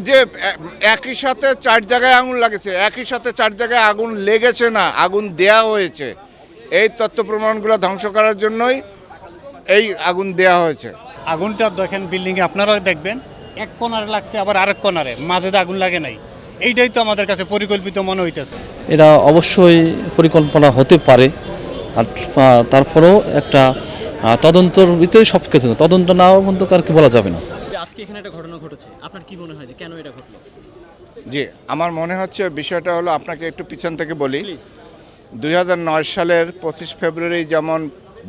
যে একই সাথে চার জায়গায় আগুন লাগেছে, একই সাথে চার জায়গায় আগুন লেগেছে না, আগুন দেয়া হয়েছে। এই তথ্য প্রমাণগুলো ধ্বংস করার জন্যই এই আগুন দেয়া হয়েছে। আগুনটা দেখেন বিল্ডিংয়ে আপনারাও দেখবেন, এক কোণারে লাগছে আবার আরেক কোণারে, মাঝে তো আগুন লাগে নাই। এইটাই তো আমাদের কাছে পরিকল্পিত মনে হইতেছে। এটা অবশ্যই পরিকল্পনা হতে পারে, আর তারপরেও একটা তদন্তর ভিতরে সব কিছু, তদন্ত নাও কিন্তু আর কি বলা যাবে না। আজকে এখানে একটা ঘটনা ঘটেছে, আপনার কি মনে হয় যে কেন এটা ঘটলো? জি, আমার মনে হচ্ছে বিষয়টা হলো, আপনাকে একটু পিছন থেকে বলি। প্লিজ। 2009 সালের 25 ফেব্রুয়ারি যেমন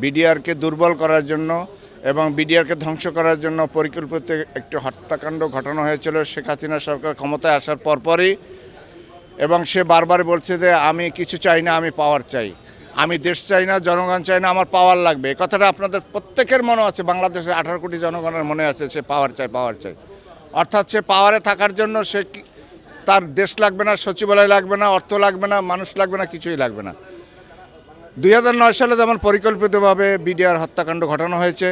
বিডিআরকে দুর্বল করার জন্য এবং বিডিআরকে ধ্বংস করার জন্য পরিকল্পিত একটি হত্যাকাণ্ড ঘটানো হয়েছিল শেখ হাসিনা সরকার ক্ষমতায় আসার পরপরই। এবং সে বারবার বলছে যে আমি কিছু চাই না, আমি পাওয়ার চাই, আমি দেশ চাই না, জনগণ চাই না, আমার পাওয়ার লাগবে। এই কথাটা আপনাদের প্রত্যেকের মনে আছে, বাংলাদেশের 18 কোটি জনগণের মনে আছে, সে পাওয়ার চাই, পাওয়ার চাই। অর্থাৎ সে পাওয়ারে থাকার জন্য সে তার দেশ লাগবে না, সচিবালয় লাগবে না, অর্থ লাগবে না, মানুষ লাগবে না, কিছুই লাগবে না। 2009 সালে যেমন পরিকল্পিতভাবে বিডিআর হত্যাকাণ্ড ঘটানো হয়েছে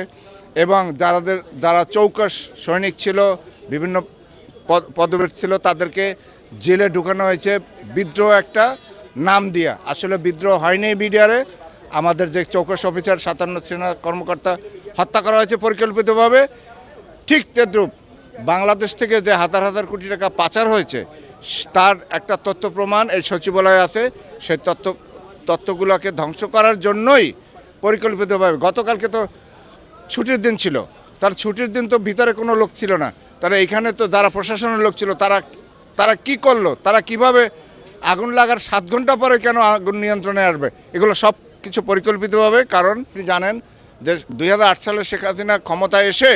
এবং যারা চৌকস সৈনিক ছিল, বিভিন্ন পদবীর ছিল, তাদেরকে জেলে ঢুকানো হয়েছে বিদ্রোহ একটা নাম দিয়া। আসলে বিদ্রোহ হয়নি বিডিআরে, আমাদের যে চৌকস অফিসার 57 সেনা কর্মকর্তা হত্যা করা হয়েছে পরিকল্পিতভাবে। ঠিক তেদ্রুপ বাংলাদেশ থেকে যে হাজার হাজার কোটি টাকা পাচার হয়েছে তার একটা তথ্য প্রমাণ এই সচিবালয়ে আছে। সেই তথ্যগুলোকে ধ্বংস করার জন্যই পরিকল্পিতভাবে, গতকালকে তো ছুটির দিন ছিল, তার ছুটির দিন তো ভিতরে কোনো লোক ছিল না, তারা এখানে তো যারা প্রশাসনের লোক ছিল তারা কি করলো, তারা কিভাবে আগুন লাগার 7 ঘন্টা পরে কেন আগুন নিয়ন্ত্রণে আসবে, এগুলো সব কিছু পরিকল্পিতভাবে। কারণ আপনি জানেন যে 2008 সালে শেখ হাসিনা ক্ষমতায় এসে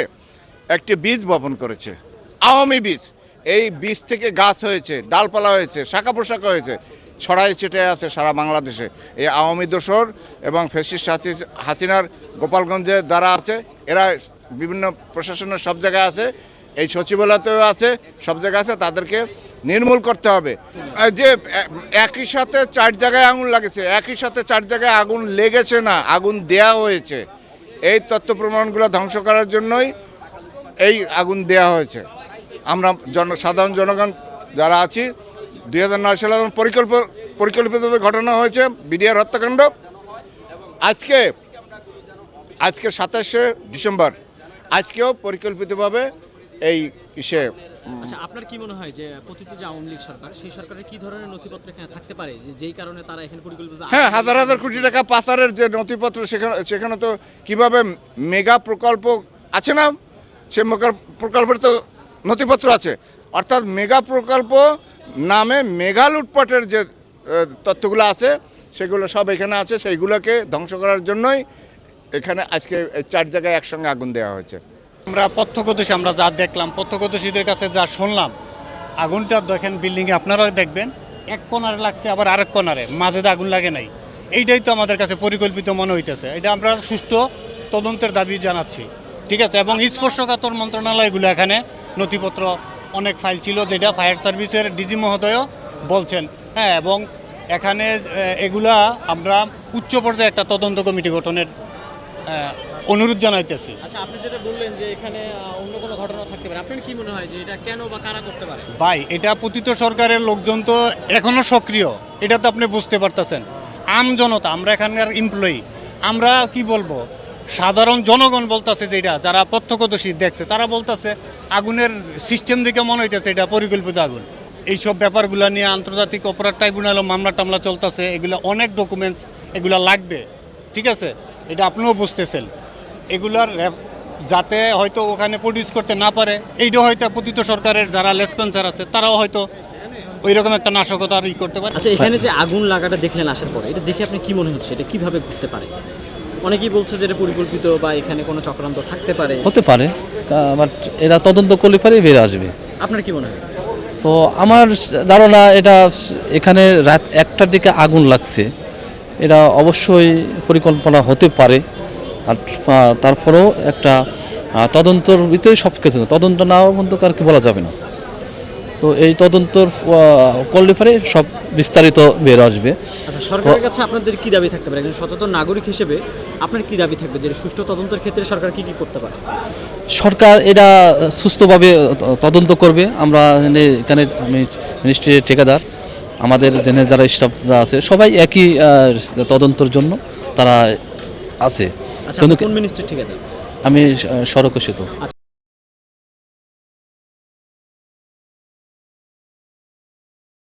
একটি বীজ বপন করেছে, আওয়ামী বীজ। এই বীজ থেকে গাছ হয়েছে, ডালপালা হয়েছে, শাখা পোশাকা হয়েছে, ছড়াই ছিটায় আছে সারা বাংলাদেশে। এই আওয়ামী দোসর এবং ফ্যাসিস্ট হাসিনার গোপালগঞ্জে যারা আছে, এরা বিভিন্ন প্রশাসনের সব জায়গায় আছে, এই সচিবালয়তেও আছে, সব জায়গায় আছে, তাদেরকে নির্মূল করতে হবে। যে একই সাথে চার জায়গায় আগুন লাগেছে, একই সাথে চার জায়গায় আগুন লেগেছে না, আগুন দেয়া হয়েছে। এই তথ্য প্রমাণগুলো ধ্বংস করার জন্যই এই আগুন দেয়া হয়েছে। আমরা সাধারণ জনগণ যারা আছি, 2009 সালে পরিকল্পিতভাবে ঘটনা হয়েছে বিডিআর হত্যাকাণ্ড। আজকে 27শে ডিসেম্বর, আজকেও পরিকল্পিতভাবে এই আচ্ছা, আপনার কি মনে হয় যে পতিত যে আওয়ামী লীগ সরকার, সেই সরকারের কি ধরনের নথিপত্র এখানে থাকতে পারে যেই কারণে তারা এখানে পরিকল্পিত? হ্যাঁ, হাজার হাজার কোটি টাকা পাচারের যে নথিপত্র, সেখানে তো কিভাবে মেগা প্রকল্প আছে না, সে মেগা প্রকল্পের তো নথিপত্র আছে। অর্থাৎ মেগা প্রকল্প নামে মেগা লুটপাটের যে তথ্যগুলো আছে সেগুলো সব এখানে আছে। সেইগুলোকে ধ্বংস করার জন্যই এখানে আজকে 4 জায়গায় একসঙ্গে আগুন দেওয়া হয়েছে। আমরা প্রত্যক্ষদর্শী, আমরা যা দেখলাম, প্রত্যক্ষদর্শীদের কাছে যা শুনলাম, আগুনটা দেখেন বিল্ডিংয়ে আপনারাও দেখবেন, এক কোণারে লাগছে আবার আরেক কোণারে, মাঝে তো আগুন লাগে নাই। এইটাই তো আমাদের কাছে পরিকল্পিত মনে হইতেছে। এটা আমরা সুষ্ঠু তদন্তের দাবি জানাচ্ছি, ঠিক আছে। এবং স্পর্শকাতর মন্ত্রণালয়গুলো, এখানে নথিপত্র অনেক ফাইল ছিল, যেটা ফায়ার সার্ভিসের ডিজি মহোদয়ও বলছেন। হ্যাঁ, এবং এখানে এগুলা আমরা উচ্চ পর্যায়ে একটা তদন্ত কমিটি গঠনের অনুরোধ জানাইতেছি। আচ্ছা, আপনি যেটা বললেন যে এখানে অন্য কোনো ঘটনা থাকতে পারে, আপনার কি মনে হয় যে এটা কেন বা কারা করতে পারে? ভাই, এটা পতিত সরকারের লোকজন তো এখনো সক্রিয়, এটা তো আপনি বুঝতে পারতেছেন। জনতা, আমরা এখানকার এমপ্লয়ি, আমরা কি বলবো, সাধারণ জনগণ বলতেছে, যেটা যারা প্রত্যক্ষদর্শী দেখছে তারা বলতেছে আগুনের সিস্টেম দেখে মনে হইতেছে এটা পরিকল্পিত আগুন। এইসব ব্যাপারগুলো নিয়ে আন্তর্জাতিক অপরাধ ট্রাইব্যুনালও মামলা টামলা চলতেছে, এগুলো অনেক ডকুমেন্টস এগুলো লাগবে, ঠিক আছে। এটা আপনিও বুঝতেছেন, এগুলার যাতে হয়তো ওখানে প্রডিউস করতে না পারে, এইটা হয়তো পতিত সরকারের যারা লেসপেন্সার আছে তারাও হয়তো ওই রকম একটা নাশকতা করতে পারে। আচ্ছা, এখানে যে আগুন লাগাটা দেখলেন আসার পরে, এটা দেখে আপনি কি মনে হচ্ছে, এটা কিভাবে ঘটতে পারে? অনেকেই বলছে যে এটা পরিকল্পিত বা এখানে কোনো চক্রান্ত থাকতে পারে। হতে পারে, বাট এরা তদন্ত করলে পরে বেরিয়ে আসবে। আপনার কি মনে হয়? তো আমার ধারণা, এটা এখানে রাত 1টার দিকে আগুন লাগছে, এটা অবশ্যই পরিকল্পনা হতে পারে, আর তারপরেও একটা তদন্তর ভিতরে সব কিছু, তদন্ত নাও কিন্তু আর কি বলা যাবে না। তো এই তদন্তর করলে পরে সব বিস্তারিত বের আসবে। আচ্ছা, সরকারের কাছে আপনাদের কি দাবি থাকতে পারে, একজন সচেতন নাগরিক হিসেবে আপনার কি দাবি থাকবে যে সুষ্ঠু তদন্তের ক্ষেত্রে সরকার কি কি করতে পারে? সরকার এটা সুস্থভাবে তদন্ত করবে। আমরা এখানে আমি মিনিস্ট্রির ঠিকাদার, আমাদের যারা স্টাফরা আছে সবাই একই তদন্তের জন্য তারা আছে। আচ্ছা, কিন্তু আপনি কোন মিনিস্ট্রি ঠিকাদার? আমি সড়ক সেতু।